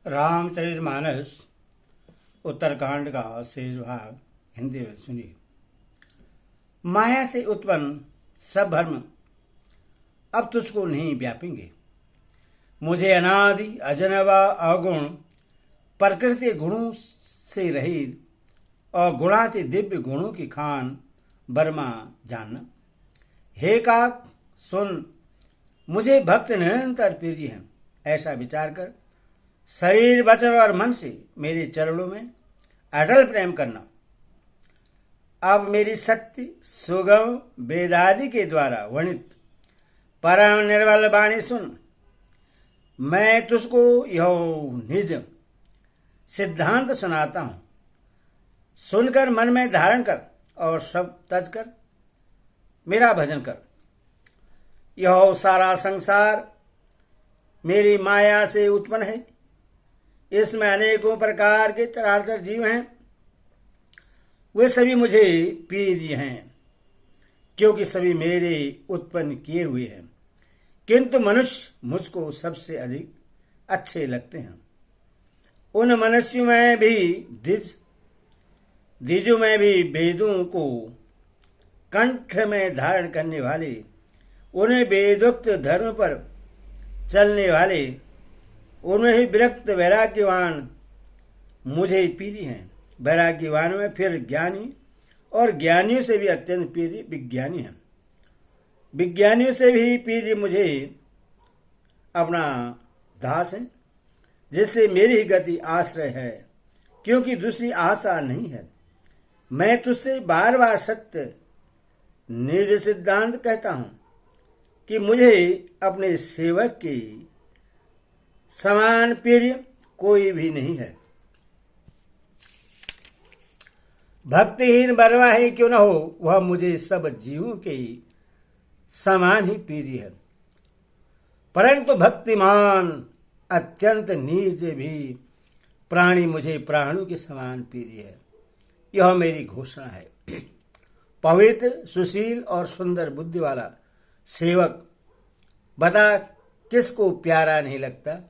रामचरितमानस उत्तरकांड का शेष भाग हिंदी में सुनिए। माया से उत्पन्न सब भ्रम अब तुझको नहीं व्यापेंगे। मुझे अनादि अजनबा अवगुण प्रकृति गुणों से रहित और गुणाति दिव्य गुणों की खान बर्मा जानना। हे काक सुन, मुझे भक्त निरंतर प्रिय हैं। ऐसा विचार कर शरीर वचन और मन से मेरे चरणों में अटल प्रेम करना। अब मेरी शक्ति सुगम वेदादि के द्वारा वर्णित परम निर्मल वाणी सुन। मैं तुझको यह निज सिद्धांत सुनाता हूं। सुनकर मन में धारण कर और सब तज कर मेरा भजन कर। यह सारा संसार मेरी माया से उत्पन्न है। इसमें अनेकों प्रकार के चराचर जीव हैं। वे सभी मुझे प्रिय हैं, क्योंकि सभी मेरे उत्पन्न किए हुए हैं। किंतु मनुष्य मुझको सबसे अधिक अच्छे लगते हैं। उन मनुष्यों में भी द्विजों में भी वेदों को कंठ में धारण करने वाले, उन्हें वेदोक्त धर्म पर चलने वाले, उनमें ही विरक्त वैराग्यवान मुझे प्रिय हैं। वैराग्यवान में फिर ज्ञानी, और ज्ञानियों से भी अत्यंत प्रिय विज्ञानी हैं। विज्ञानियों से भी प्रिय मुझे अपना दास है, जिससे मेरी ही गति आश्रय है, क्योंकि दूसरी आशा नहीं है। मैं तुझसे बार बार सत्य निज सिद्धांत कहता हूं कि मुझे अपने सेवक की समान प्रिय कोई भी नहीं है। भक्तिहीन बरवा ही क्यों न हो, वह मुझे सब जीवों के समान ही प्रिय है। परंतु भक्तिमान अत्यंत नीच भी प्राणी मुझे प्राणों के समान प्रिय है। यह मेरी घोषणा है। पवित्र, सुशील और सुंदर बुद्धि वाला सेवक बता किसको प्यारा नहीं लगता।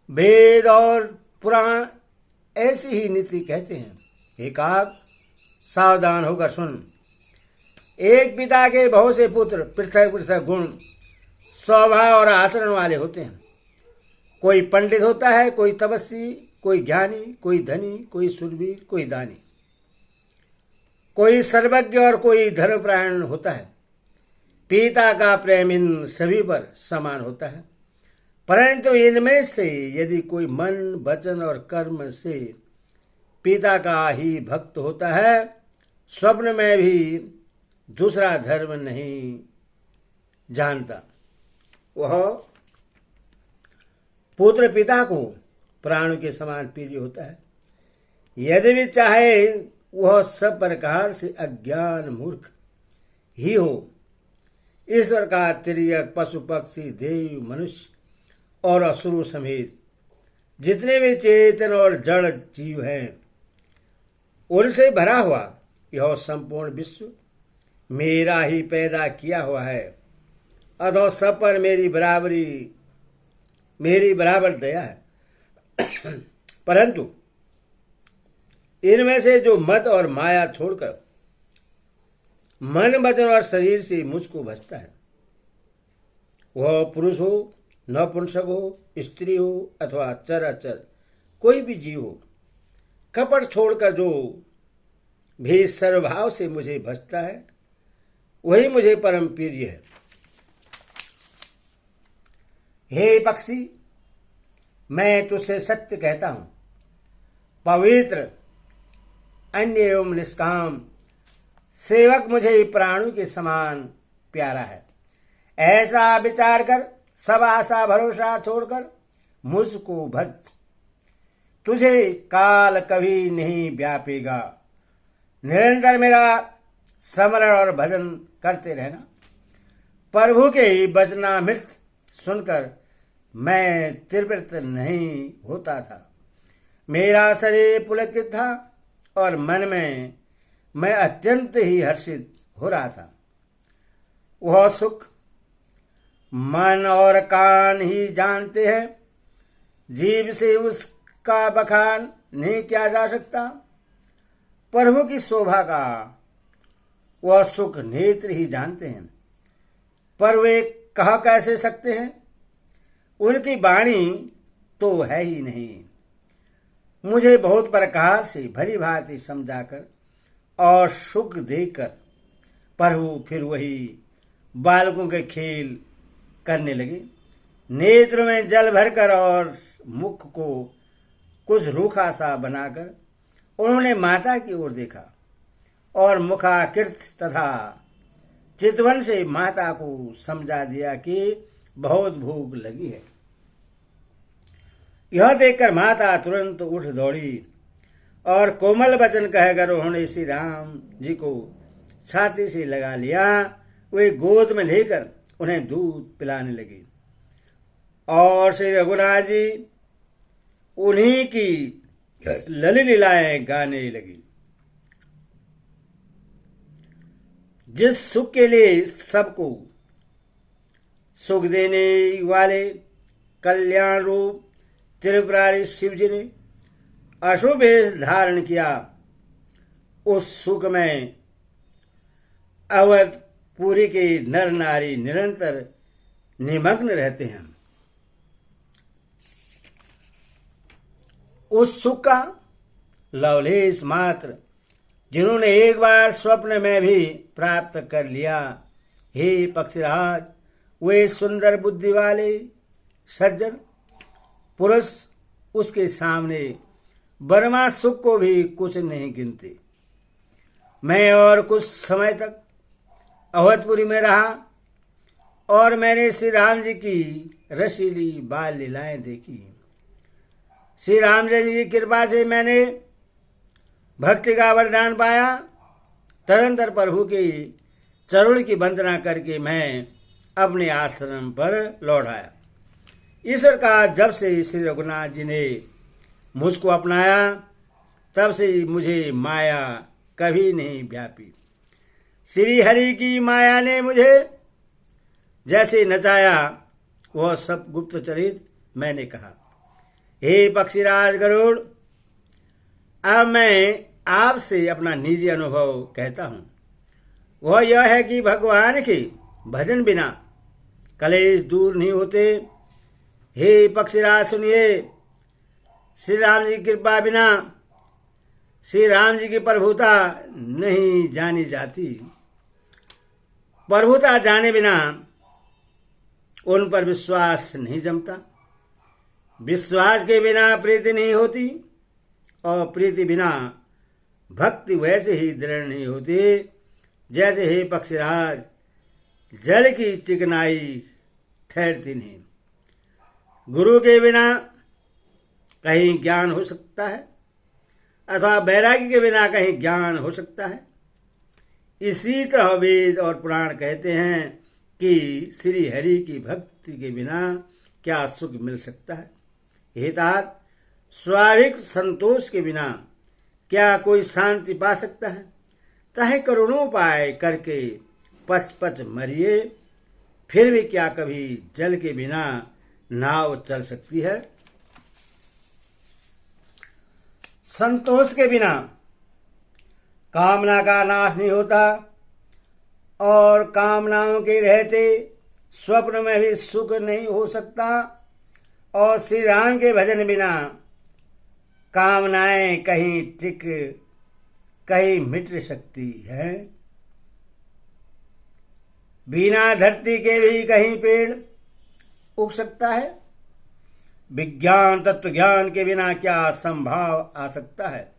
वेद और पुराण ऐसी ही नीति कहते हैं। हे काक, सावधान होकर सुन। एक पिता के बहुत से पुत्र पृथक पृथक गुण, स्वभाव और आचरण वाले होते हैं। कोई पंडित होता है, कोई तपस्वी, कोई ज्ञानी, कोई धनी, कोई शूरवीर, कोई दानी, कोई सर्वज्ञ और कोई धर्मपरायण होता है। पिता का प्रेम इन सभी पर समान होता है। परंतु इनमें से यदि कोई मन, वचन और कर्म से पिता का ही भक्त होता है, स्वप्न में भी दूसरा धर्म नहीं जानता। वह पुत्र पिता को प्राणों के समान प्रिय होता है। यदि भी चाहे वह सब प्रकार से अज्ञान मूर्ख ही हो। ईश्वर का तिर्यक, पशु पक्षी, देव, मनुष्य और असुर समेत जितने भी चेतन और जड़ जीव हैं, उनसे भरा हुआ यह संपूर्ण विश्व मेरा ही पैदा किया हुआ है। अतः सब पर मेरी बराबर दया है। परंतु इनमें से जो मत और माया छोड़कर मन, वचन और शरीर से मुझको भजता है, वह पुरुष हो, नपुंसक हो, स्त्री हो अथवा चर अचर कोई भी जीव हो, कपट छोड़कर जो भी सर्वभाव से मुझे भजता है, वही मुझे परम प्रिय है। हे पक्षी, मैं तुझसे सत्य कहता हूं। पवित्र, अन्य एवं निष्काम सेवक मुझे प्राणों के समान प्यारा है। ऐसा विचार कर सब आशा भरोसा छोड़कर मुझको भज। तुझे काल कभी नहीं व्यापेगा। निरंतर मेरा स्मरण और भजन करते रहना। प्रभु के वचनामृत सुनकर मैं त्रिवृत नहीं होता था। मेरा शरीर पुलकित था और मन में मैं अत्यंत ही हर्षित हो रहा था। वह सुख मन और कान ही जानते हैं। जीव से उस का बखान नहीं किया जा सकता। प्रभु की शोभा का वह सुख नेत्र ही जानते हैं, पर वे कह कैसे सकते हैं? उनकी वाणी तो है ही नहीं। मुझे बहुत प्रकार से भली भांति समझाकर और सुख देकर प्रभु फिर वही बालकों के खेल करने लगे। नेत्र में जल भरकर और मुख को कुछ रूखा सा बनाकर उन्होंने माता की ओर देखा और मुखाकृत तथा चितवन से माता को समझा दिया कि बहुत भूख लगी है। यह देखकर माता तुरंत उठ दौड़ी और कोमल वचन कहकर उन्होंने श्री राम जी को छाती से लगा लिया। वे गोद में लेकर उन्हें दूध पिलाने लगी और श्री रघुनाथ जी उन्हीं की लली लीलाएं गाने लगी। जिस सुख के लिए सबको सुख देने वाले कल्याण रूप त्रिपुरारी शिव जी ने अशुभ वेश धारण किया, उस सुख में अवधपुरी के नर नारी निरंतर निमग्न रहते हैं। उस सुख का लवलेश मात्र जिन्होंने एक बार स्वप्न में भी प्राप्त कर लिया, हे पक्षीराज, वे सुंदर बुद्धि वाले सज्जन पुरुष उसके सामने बर्मा सुख को भी कुछ नहीं गिनते। मैं और कुछ समय तक अवधपुरी में रहा और मैंने श्री राम जी की रसीली बाल लीलाएं देखी। श्री राम जी की कृपा से मैंने भक्ति का वरदान पाया। तदंतर प्रभु के चरण की वंदना करके मैं अपने आश्रम पर लौट आया। ईश्वर का जब से श्री रघुनाथ जी ने मुझको अपनाया, तब से मुझे माया कभी नहीं व्यापी। श्री हरि की माया ने मुझे जैसे नचाया, वह सब गुप्त चरित मैंने कहा। हे पक्षीराज गरुड़, अब मैं आपसे अपना निजी अनुभव कहता हूं। वह यह है कि भगवान के भजन बिना कलेश दूर नहीं होते। हे पक्षीराज सुनिए, श्री राम जी की कृपा बिना श्री राम जी की प्रभुता नहीं जानी जाती। प्रभुता जाने बिना उन पर विश्वास नहीं जमता। विश्वास के बिना प्रीति नहीं होती और प्रीति बिना भक्ति वैसे ही दृढ़ नहीं होती जैसे हे पक्षीराज जल की चिकनाई ठहरती नहीं। गुरु के बिना कहीं ज्ञान हो सकता है अथवा वैराग्य के बिना कहीं ज्ञान हो सकता है। इसी तरह वेद और पुराण कहते हैं कि श्री हरि की भक्ति के बिना क्या सुख मिल सकता है। हे तात, स्वाभाविक संतोष के बिना क्या कोई शांति पा सकता है? चाहे करोड़ों उपाय करके पच पच मरिए, फिर भी क्या कभी जल के बिना नाव चल सकती है? संतोष के बिना कामना का नाश नहीं होता और कामनाओं के रहते स्वप्न में भी सुख नहीं हो सकता। और श्री राम के भजन बिना कामनाएं कहीं टिक कहीं मिट सकती है। बिना धरती के भी कहीं पेड़ उग सकता है। विज्ञान तत्व ज्ञान के बिना क्या संभाव आ सकता है?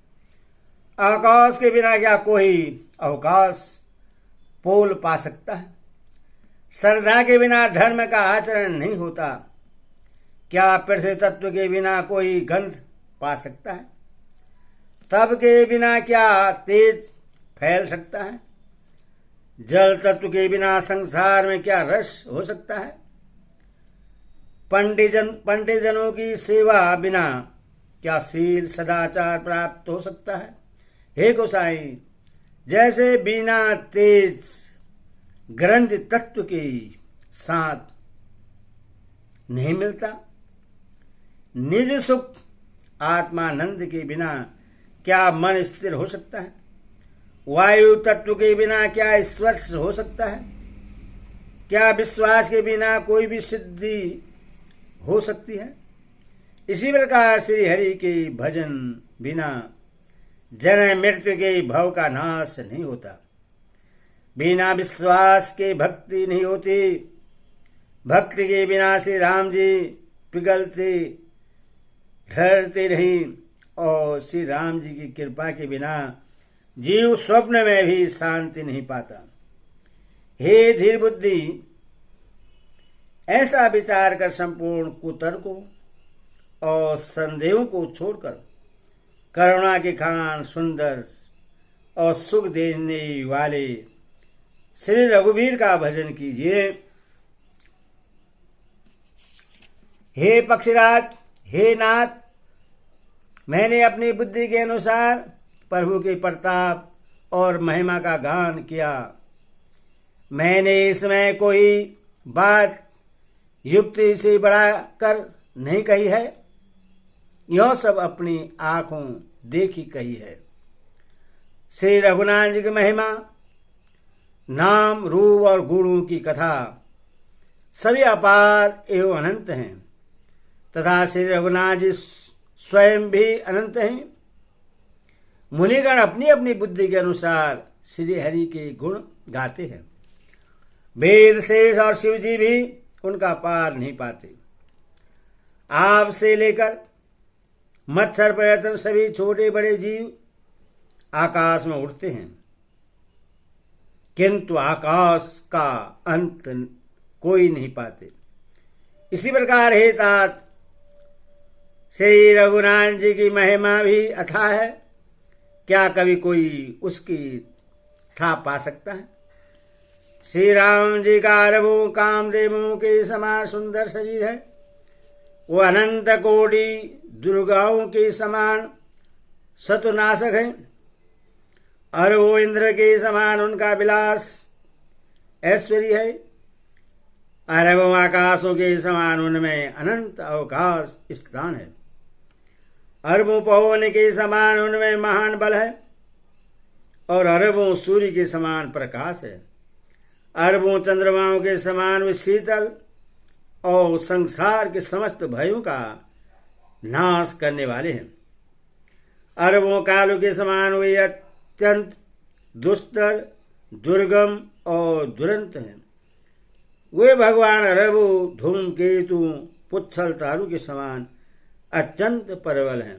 आकाश के बिना क्या कोई अवकाश पोल पा सकता है? श्रद्धा के बिना धर्म का आचरण नहीं होता। क्या पृथ्वी तत्व के बिना कोई गंध पा सकता है? तप के बिना क्या तेज फैल सकता है? जल तत्व के बिना संसार में क्या रस हो सकता है? पंडित जनों की सेवा बिना क्या शील सदाचार प्राप्त हो सकता है? हे गोसाई, जैसे बिना तेज ग्रंथ तत्व के साथ नहीं मिलता, निज सुख आत्मानंद के बिना क्या मन स्थिर हो सकता है? वायु तत्व के बिना क्या स्पर्श हो सकता है? क्या विश्वास के बिना कोई भी सिद्धि हो सकती है? इसी प्रकार श्री हरि के भजन बिना जन्म मृत्यु के भव का नाश नहीं होता। बिना विश्वास के भक्ति नहीं होती। भक्ति के बिना श्री राम जी पिघलते ठहरते नहीं, और श्री राम जी की कृपा के बिना जीव स्वप्न में भी शांति नहीं पाता। हे धीर बुद्धि, ऐसा विचार कर संपूर्ण कुतर्कों और संदेहों को छोड़कर करुणा के खान सुंदर और सुख देने वाले श्री रघुवीर का भजन कीजिए। हे पक्षीराज, हे नाथ, मैंने अपनी बुद्धि के अनुसार प्रभु के प्रताप और महिमा का गान किया। मैंने इसमें कोई बात युक्ति से बढ़ाकर नहीं कही है, यह सब अपनी आंखों देखी कही है। श्री रघुनाथ जी की महिमा, नाम रूप और गुणों की कथा सभी अपार एवं अनंत हैं, तथा श्री रघुनाथ जी स्वयं भी अनंत हैं। मुनिगण अपनी अपनी बुद्धि के अनुसार श्री हरि के गुण गाते हैं। वेद शेष और शिव जी भी उनका पार नहीं पाते। आप से लेकर मच्छर पर्यटन सभी छोटे बड़े जीव आकाश में उड़ते हैं, किंतु आकाश का अंत कोई नहीं पाते। इसी प्रकार हे तात, श्री रघुनाथ जी की महिमा भी अथाह है, क्या कभी कोई उसकी था पा सकता है? श्री राम जी का अरबों कामदेवों के समान सुंदर शरीर है। वो अनंत कोटि दुर्गाओं के समान शत्रुनाशक है। अरबों इंद्र के समान उनका विलास ऐश्वर्य है। अरबों आकाशों के समान उनमें अनंत अवकाश स्थान है। अरबों पवन के समान उनमें महान बल है, और अरबों सूर्य के समान प्रकाश है। अरबों चंद्रमाओं के समान वे शीतल और संसार के समस्त भयों का नाश करने वाले हैं। अरबों कालों के समान वे अत्यंत दुस्तर, दुर्गम और दुरंत हैं। वे भगवान अरबों धूमकेतु पुच्छल तारू के समान अत्यंत प्रबल हैं।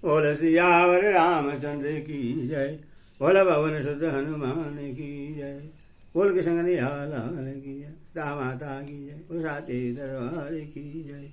बोल सियावर रामचंद्र की जय, बोल भवन सुध हनुमान की जय, बोल कृष्ण निहाल की जय, माता की जय, बोल साचे दरबार की जय।